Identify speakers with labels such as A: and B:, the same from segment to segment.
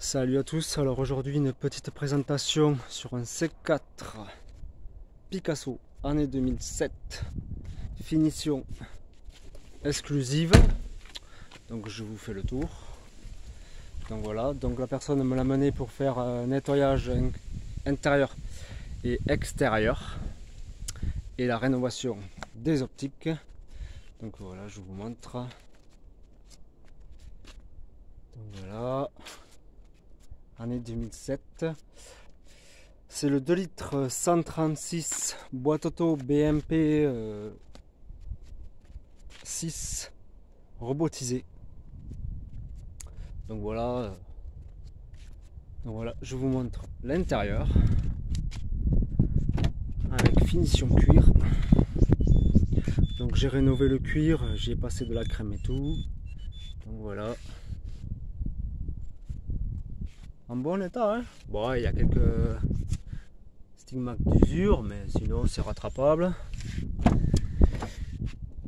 A: Salut à tous, alors aujourd'hui une petite présentation sur un C4 Picasso année 2007, finition exclusive, donc je vous fais le tour. Donc voilà, donc la personne me l'a mené pour faire un nettoyage intérieur et extérieur et la rénovation des optiques. Donc voilà, je vous montre. Donc voilà. Année 2007. C'est le 2 litres 136 boîte auto BMP 6 robotisé. Donc voilà, je vous montre l'intérieur avec finition cuir. Donc j'ai rénové le cuir, j'y ai passé de la crème et tout. Donc voilà. En bon état, hein. Bon, il y a quelques stigmates d'usure, mais sinon c'est rattrapable.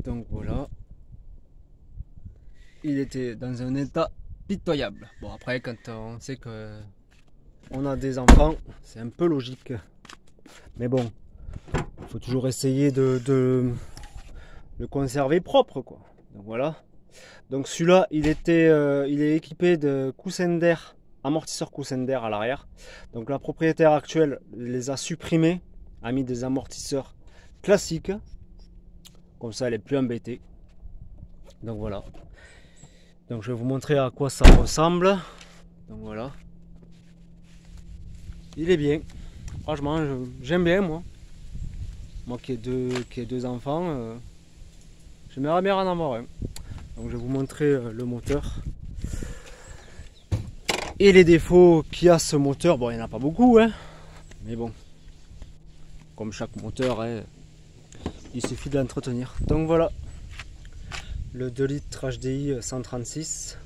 A: Donc voilà. Il était dans un état pitoyable. Bon, après, quand on sait que on a des enfants, c'est un peu logique. Mais bon, il faut toujours essayer de le conserver propre, quoi. Donc voilà. Donc celui-là, il est équipé de coussins d'air, amortisseurs coussins d'air à l'arrière. Donc la propriétaire actuelle les a supprimés, a mis des amortisseurs classiques. Comme ça, elle est plus embêtée. Donc voilà. Donc je vais vous montrer à quoi ça ressemble. Donc voilà. Il est bien. Franchement, j'aime bien moi. Moi qui ai deux enfants, j'aimerais bien en avoir un. Donc je vais vous montrer le moteur. Et les défauts qu'il y a ce moteur, bon il n'y en a pas beaucoup, hein, mais bon, comme chaque moteur, hein, il suffit de l'entretenir. Donc voilà, le 2 litres HDI 136,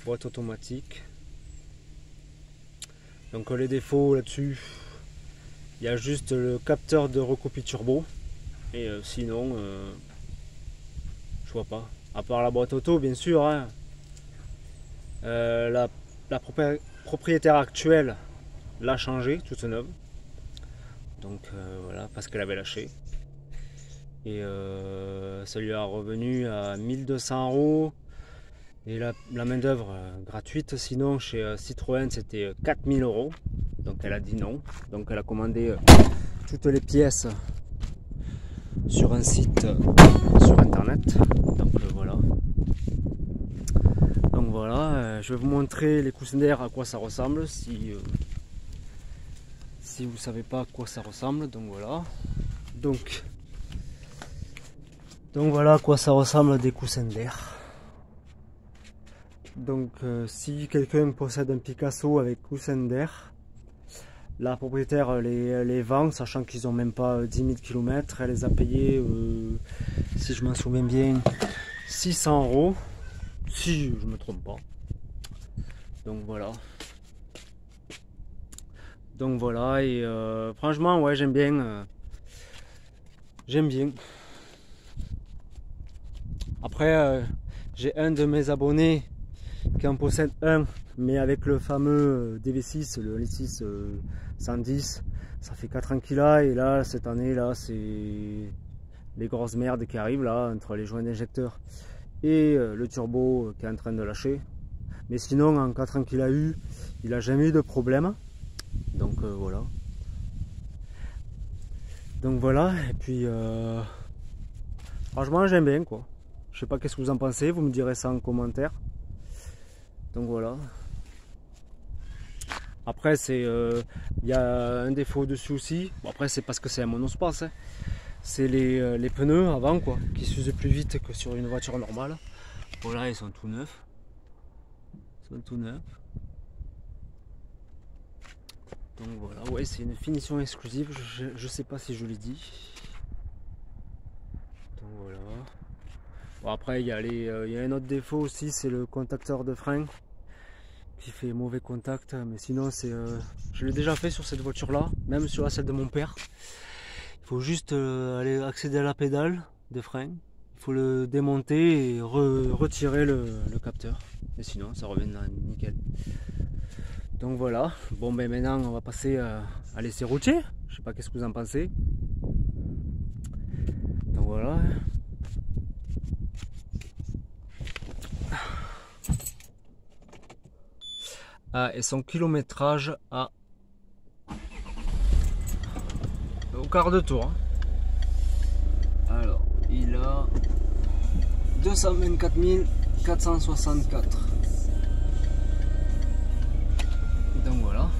A: boîte automatique. Donc les défauts là-dessus, il y a juste le capteur de recopie turbo, et sinon, je vois pas. À part la boîte auto, bien sûr, hein. La propriétaire actuelle l'a changée, toute neuve. Donc voilà, parce qu'elle avait lâché. Et ça lui a revenu à 1200 €. Et la main d'œuvre gratuite, sinon chez Citroën c'était 4000 €. Donc elle a dit non. Donc elle a commandé toutes les pièces sur un site sur internet. Donc voilà. Donc voilà, je vais vous montrer les coussins d'air à quoi ça ressemble si vous savez pas à quoi ça ressemble. Donc voilà à quoi ça ressemble des coussins d'air. Donc si quelqu'un possède un Picasso avec coussin d'air, la propriétaire les vend, sachant qu'ils ont même pas 10 000 km. Elle les a payés, si je m'en souviens bien, 600 €, si je me trompe pas. Donc voilà. Donc voilà, et franchement ouais, j'aime bien. J'aime bien. Après j'ai un de mes abonnés qui en possède un, mais avec le fameux DV6, le L6 110, ça fait 4 ans qu'il a. Et là cette année là, c'est les grosses merdes qui arrivent là, entre les joints d'injecteur et le turbo qui est en train de lâcher. Mais sinon en 4 ans qu'il a eu, il a jamais eu de problème. Donc voilà. Donc voilà, et puis franchement j'aime bien quoi. Je sais pas qu'est-ce que vous en pensez, vous me direz ça en commentaire. Donc voilà. Après c'est il y a un défaut dessus aussi. Bon, après c'est parce que c'est un monospace, hein. C'est les pneus avant quoi, qui s'usent plus vite que sur une voiture normale. Voilà, ils sont tout neufs. Ils sont tout neufs. Donc voilà, ouais, c'est une finition exclusive, je sais pas si je l'ai dit. Donc voilà. Bon, après il y a un autre défaut aussi, c'est le contacteur de frein qui fait mauvais contact, mais sinon c'est je l'ai déjà fait sur cette voiture là, même sur celle de mon père. Il faut juste aller accéder à la pédale de frein, faut le démonter et retirer le capteur. Et sinon ça revient nickel. Donc voilà, bon ben maintenant on va passer à l'essai routier. Je sais pas qu'est-ce que vous en pensez. Donc voilà. Ah, et son kilométrage au quart de tour. Alors, il a 224 464. Donc voilà.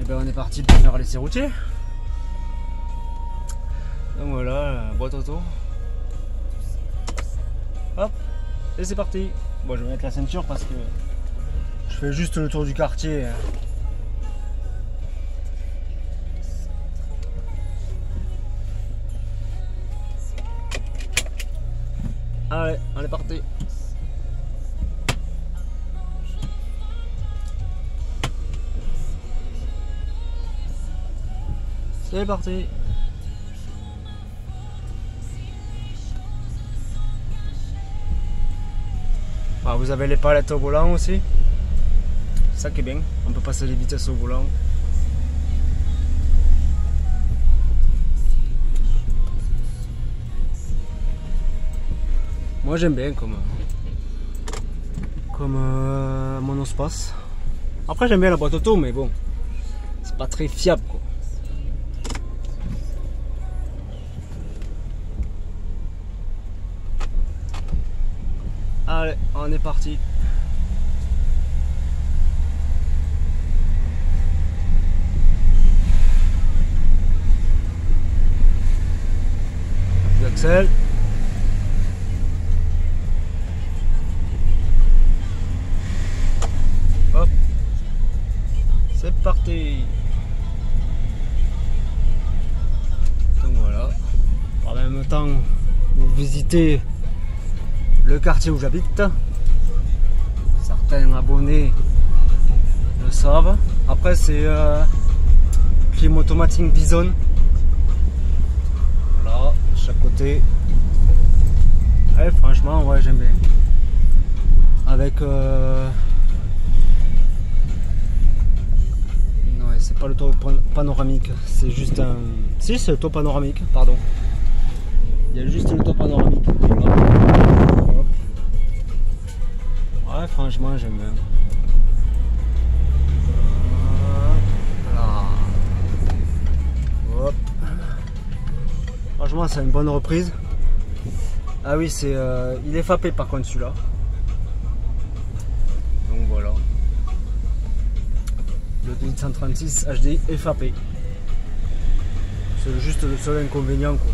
A: Et ben on est parti pour faire l'essai routier. Donc voilà, la boîte auto. Hop, et c'est parti. Bon, je vais mettre la ceinture parce que je fais juste le tour du quartier. Allez, on est parti. C'est parti. Ah, vous avez les palettes au volant aussi. C'est ça qui est bien. On peut passer les vitesses au volant. Moi j'aime bien comme monospace. Après j'aime bien la boîte auto, mais bon, c'est pas très fiable quoi. Allez, on est parti. J'accélère. Hop, c'est parti. Donc voilà, en même temps vous visitez le quartier où j'habite. Certains abonnés le savent. Après c'est clim automatique Bison. Voilà, de chaque côté. Ouais, franchement ouais, j'aime bien. Avec c'est pas le toit panoramique, c'est juste un... Si, c'est le toit panoramique, pardon. Il y a juste le toit panoramique. Ouais, franchement, j'aime bien. Voilà. Hop. Franchement, c'est une bonne reprise. Ah oui, c'est il est FAP par contre celui-là. Donc voilà. Le 1836 HD FAP. C'est juste le seul inconvénient quoi.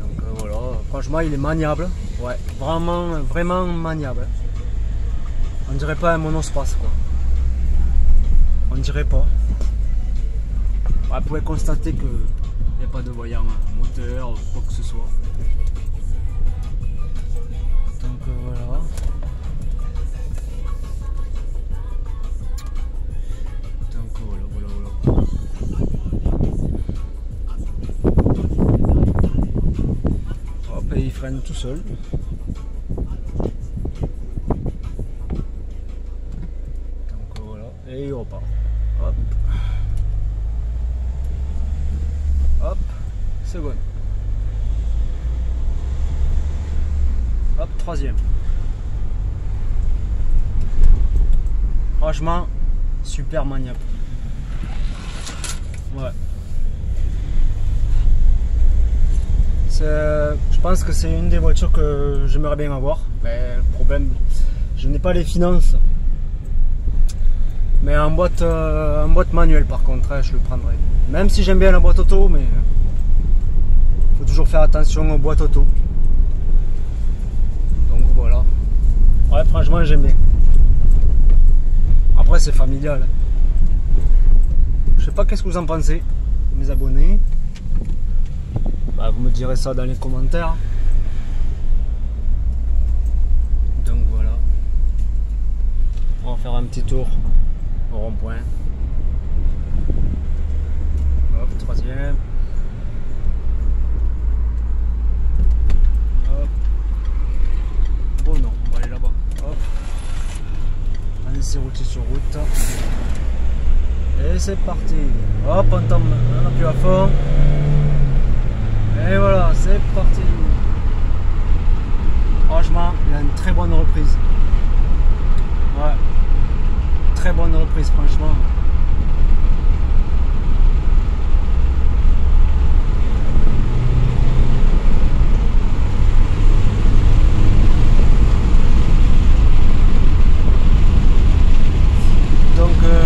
A: Donc voilà, franchement il est maniable. Ouais, vraiment maniable. On dirait pas un monospace quoi. On dirait pas. Ouais, vous pouvez constater que il n'y a pas de voyant moteur, quoi que ce soit. Donc voilà. Hop, et il freine tout seul. Donc voilà, et il repart. Hop. Hop, seconde. Hop, troisième. Franchement, super maniable. Ouais. Je pense que c'est une des voitures que j'aimerais bien avoir. Mais le problème, je n'ai pas les finances. Mais en boîte manuelle par contre, je le prendrai. Même si j'aime bien la boîte auto, mais il faut toujours faire attention aux boîtes auto. Donc voilà. Ouais, franchement, j'aime bien. Après, c'est familial. Je sais pas qu'est-ce que vous en pensez, mes abonnés. Bah, vous me direz ça dans les commentaires. Donc voilà. On va faire un petit tour au rond-point. Hop, troisième. essai routier sur route. Et c'est parti. Hop, on appuie à fond. Et voilà, c'est parti. Franchement, il a une très bonne reprise. Ouais. Très bonne reprise, franchement.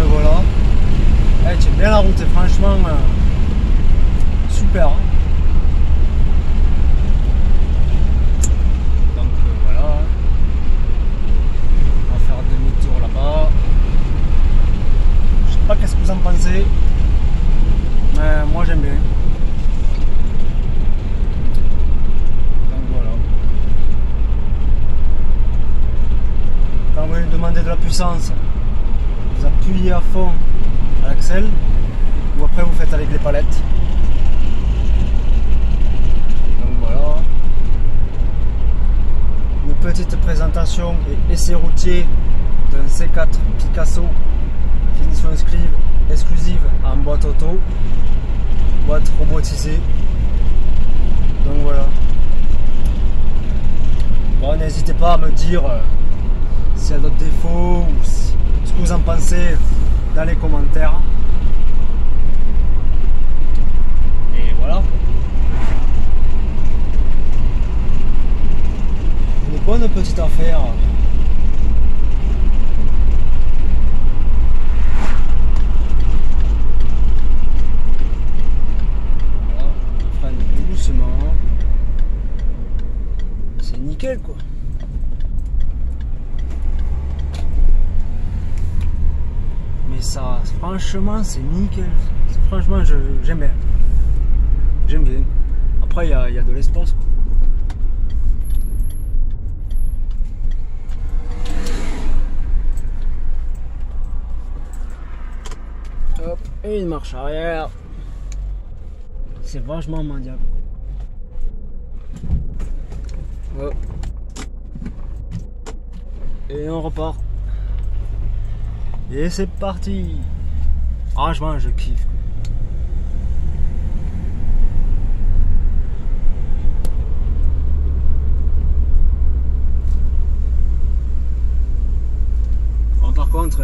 A: Voilà. Eh, tu aimes bien la route, et franchement super. Donc voilà. On va faire demi-tour là-bas. Je sais pas qu'est-ce que vous en pensez, mais moi j'aime bien. Donc voilà. Quand vous lui demandez de la puissance, vous appuyez à fond à l'axel, ou après vous faites avec les palettes. Donc voilà. Une petite présentation et essai routier d'un C4 Picasso finition exclusive en boîte auto, boîte robotisée. Donc voilà. Bon, n'hésitez pas à me dire s'il y a d'autres défauts ou ce que vous en pensez dans les commentaires. Et voilà. Une bonne petite affaire. Voilà, on freine doucement. C'est nickel quoi. Mais ça, franchement, c'est nickel. Franchement, j'aime bien. J'aime bien. Après, il y a de l'espace. Hop, et une marche arrière. C'est vachement maniable. Hop. Et on repart. Et c'est parti. Franchement, je kiffe. Bon, par contre,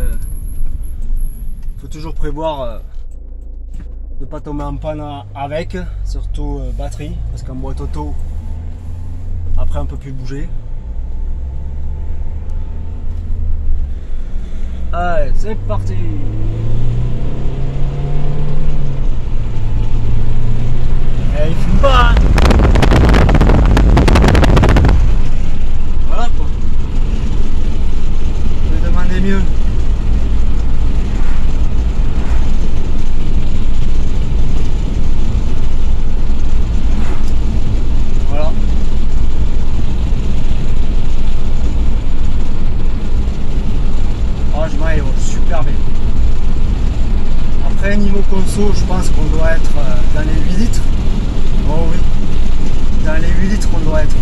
A: faut toujours prévoir de ne pas tomber en panne avec, surtout batterie, parce qu'en boîte auto, après on peut plus bouger. Allez, c'est parti. Et il fume pas, hein. Voilà quoi. Je vais demander mieux. Voilà. Franchement, il roule super bien. Après, niveau conso, je pense qu'on doit être dans les 8 litres. Oh oui, dans les 8 litres, on doit être.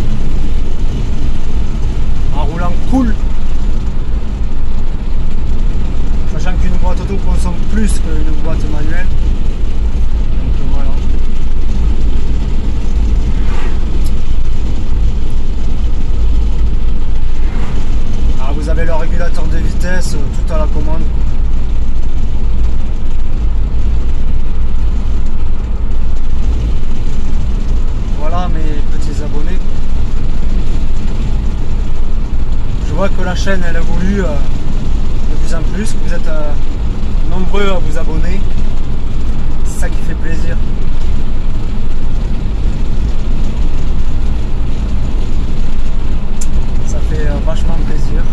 A: En roulant cool. Sachant qu'une boîte auto consomme plus qu'une boîte manuelle. Donc voilà. Alors vous avez le régulateur de vitesse tout à la commande. Voilà mes petits abonnés. Je vois que la chaîne elle évolue de plus en plus, que vous êtes nombreux à vous abonner. C'est ça qui fait plaisir. Ça fait vachement plaisir.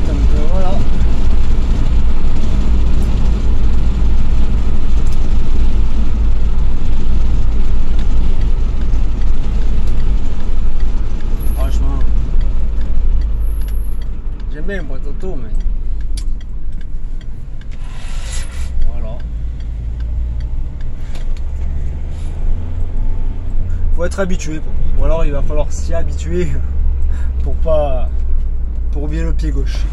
A: Donc voilà. Franchement, j'aime bien une boîte auto, mais faut faut être habitué quoi. Ou alors il va falloir s'y habituer pour oublier le pied gauche.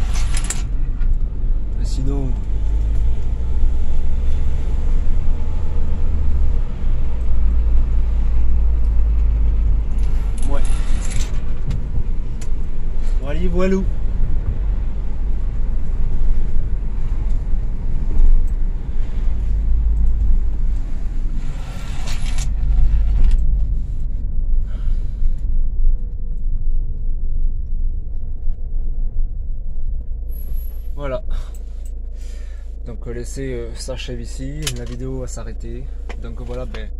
A: Mais sinon ouais. Voilà, voilou. Voilà. Donc l'essai s'achève ici, la vidéo va s'arrêter. Donc voilà, ben,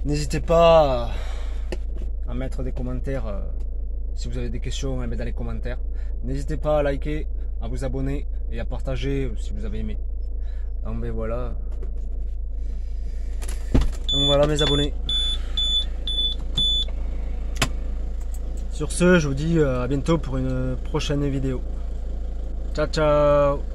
A: n'hésitez pas à mettre des commentaires si vous avez des questions, à mettre dans les commentaires. N'hésitez pas à liker, à vous abonner et à partager si vous avez aimé. Donc ben voilà. Donc voilà mes abonnés. Sur ce, je vous dis à bientôt pour une prochaine vidéo. Ciao ciao.